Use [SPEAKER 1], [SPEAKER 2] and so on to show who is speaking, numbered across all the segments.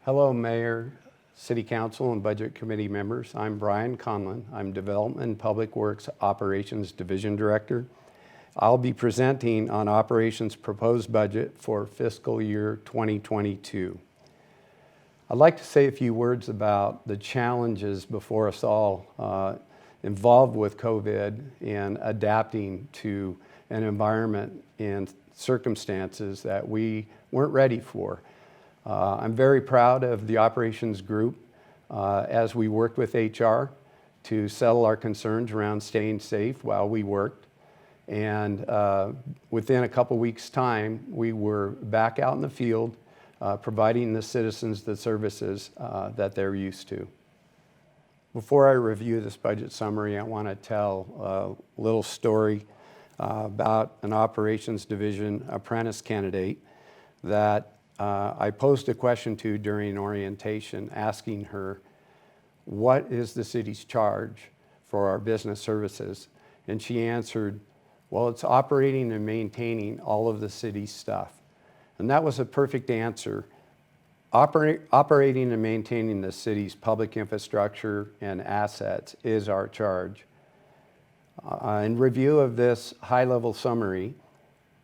[SPEAKER 1] Hello, Mayor, City Council, and Budget Committee members. I'm Brian Conlon. I'm Development and Public Works Operations Division Director. I'll be presenting on Operations proposed budget for fiscal year 2022. I'd like to say a few words about the challenges before us all involved with COVID and adapting to an environment and circumstances that we weren't ready for. I'm very proud of the operations group as we worked with HR to settle our concerns around staying safe while we worked. And within a couple weeks' time, we were back out in the field providing the citizens the services that they're used to. Before I review this budget summary, I want to tell a little story about an operations division apprentice candidate that I posed a question to during orientation, asking her, what is the city's charge for our business services? And she answered, well, it's operating and maintaining all of the city's stuff. And that was a perfect answer. Operating and maintaining the city's public infrastructure and assets is our charge. In review of this high-level summary,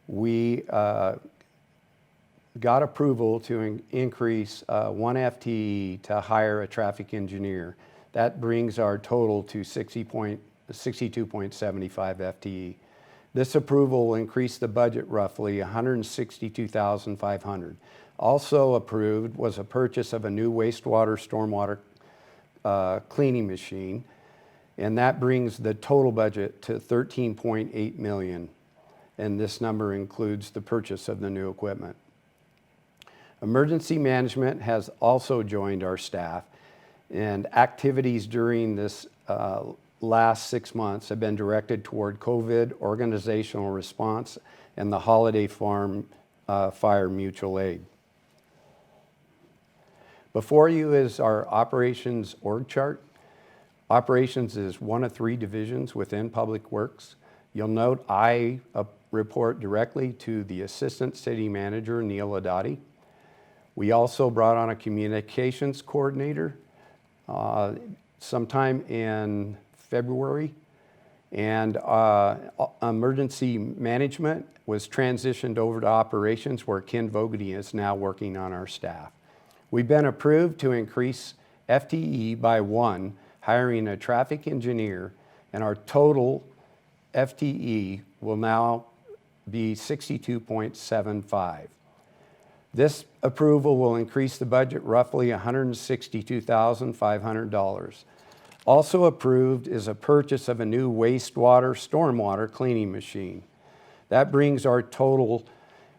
[SPEAKER 1] we got approval to increase 1 FTE to hire a traffic engineer. That brings our total to 62.75 FTE. This approval will increase the budget roughly $162,500. Also approved was a purchase of a new wastewater stormwater cleaning machine, and that brings the total budget to $13.8 million, and this number includes the purchase of the new equipment. Emergency management has also joined our staff, and activities during this last 6 months have been directed toward COVID organizational response and the Holiday Farm Fire Mutual Aid. Before you is our operations org chart. Operations is one of 3 divisions within Public Works. You'll note I report directly to the Assistant City Manager, Neil Adati. We also brought on a communications coordinator sometime in February, and emergency management was transitioned over to operations, where Ken Vogedy is now working on our staff. We've been approved to increase FTE by 1, hiring a traffic engineer, and our total FTE will now be 62.75. This approval will increase the budget roughly $162,500. Also approved is a purchase of a new wastewater stormwater cleaning machine. That brings our total,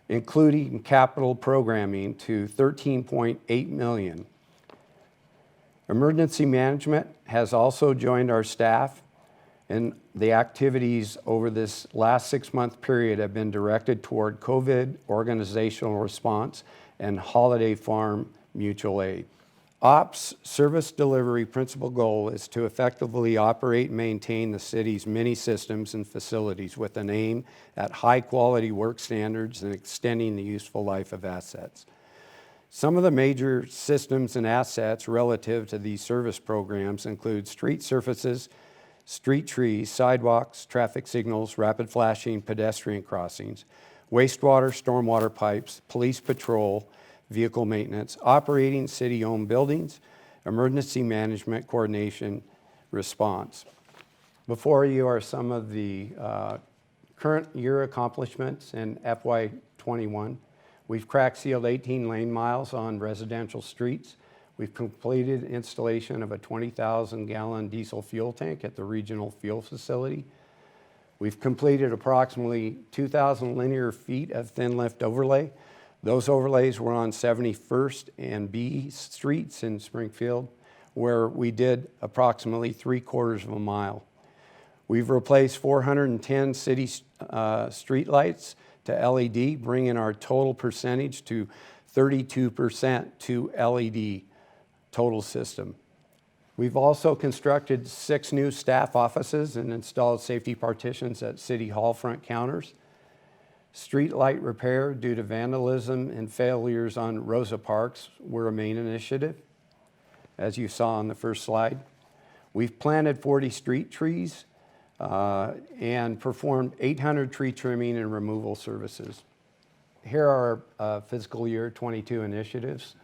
[SPEAKER 1] including capital programming, to $13.8 million. Emergency management has also joined our staff, and the activities over this last 6-month period have been directed toward COVID organizational response and Holiday Farm Mutual Aid. Ops service delivery principal goal is to effectively operate and maintain the city's many systems and facilities with an aim at high quality work standards and extending the useful life of assets. Some of the major systems and assets relative to these service programs include street surfaces, street trees, sidewalks, traffic signals, rapid flashing, pedestrian crossings, wastewater, stormwater pipes, police patrol, vehicle maintenance, operating city-owned buildings, emergency management, coordination, response. Before you are some of the current year accomplishments in FY21. We've crack sealed 18 lane miles on residential streets. We've completed installation of a 20,000 gallon diesel fuel tank at the regional fuel facility. We've completed approximately 2,000 linear feet of thin lift overlay. Those overlays were on 71st and B streets in Springfield, where we did approximately 3/4 of a mile. We've replaced 410 city street lights to LED, bringing our total percentage to 32% to LED total system. We've also constructed 6 new staff offices and installed safety partitions at City Hall front counters. Street light repair due to vandalism and failures on Rosa Parks were a main initiative, as you saw on the first slide. We've planted 40 street trees and performed 800 tree trimming and removal services. Here are our fiscal year 22 initiatives.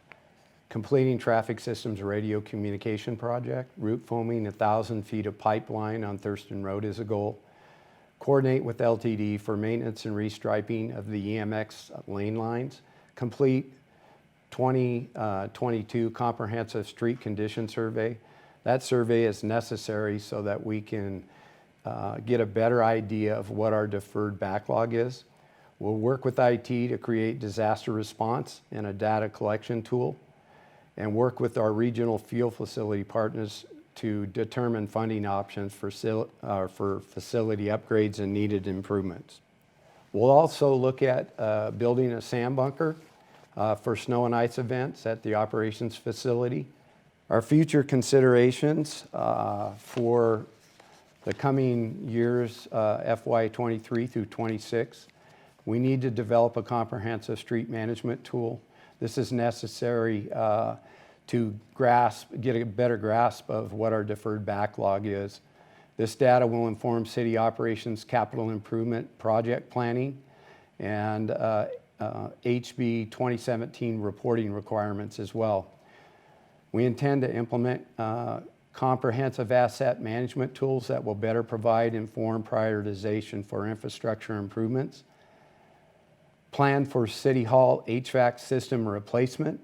[SPEAKER 1] Completing traffic systems radio communication project, root foaming 1,000 feet of pipeline on Thurston Road is a goal. Coordinate with LTD for maintenance and restriping of the EMX lane lines. Complete 2022 comprehensive street condition survey. That survey is necessary so that we can get a better idea of what our deferred backlog is. We'll work with IT to create disaster response and a data collection tool, and work with our regional field facility partners to determine funding options for facility upgrades and needed improvements. We'll also look at building a sand bunker for snow and ice events at the operations facility. Our future considerations for the coming years, FY23 through 26, we need to develop a comprehensive street management tool. This is necessary to get a better grasp of what our deferred backlog is. This data will inform city operations capital improvement project planning and HB 2017 reporting requirements as well. We intend to implement comprehensive asset management tools that will better provide informed prioritization for infrastructure improvements. Plan for City Hall HVAC system replacement,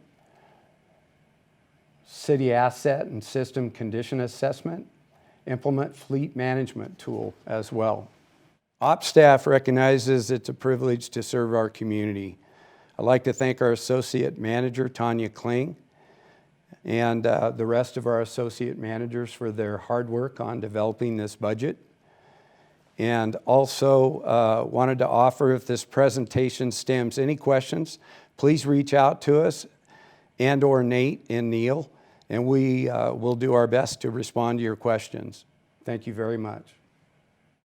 [SPEAKER 1] city asset and system condition assessment, implement fleet management tool as well. Ops staff recognizes it's a privilege to serve our community. I'd like to thank our associate manager, Tanya Kling, and the rest of our associate managers for their hard work on developing this budget. And also wanted to offer, if this presentation stems any questions, please reach out to us and/or Nate and Neil, and we will do our best to respond to your questions. Thank you very much.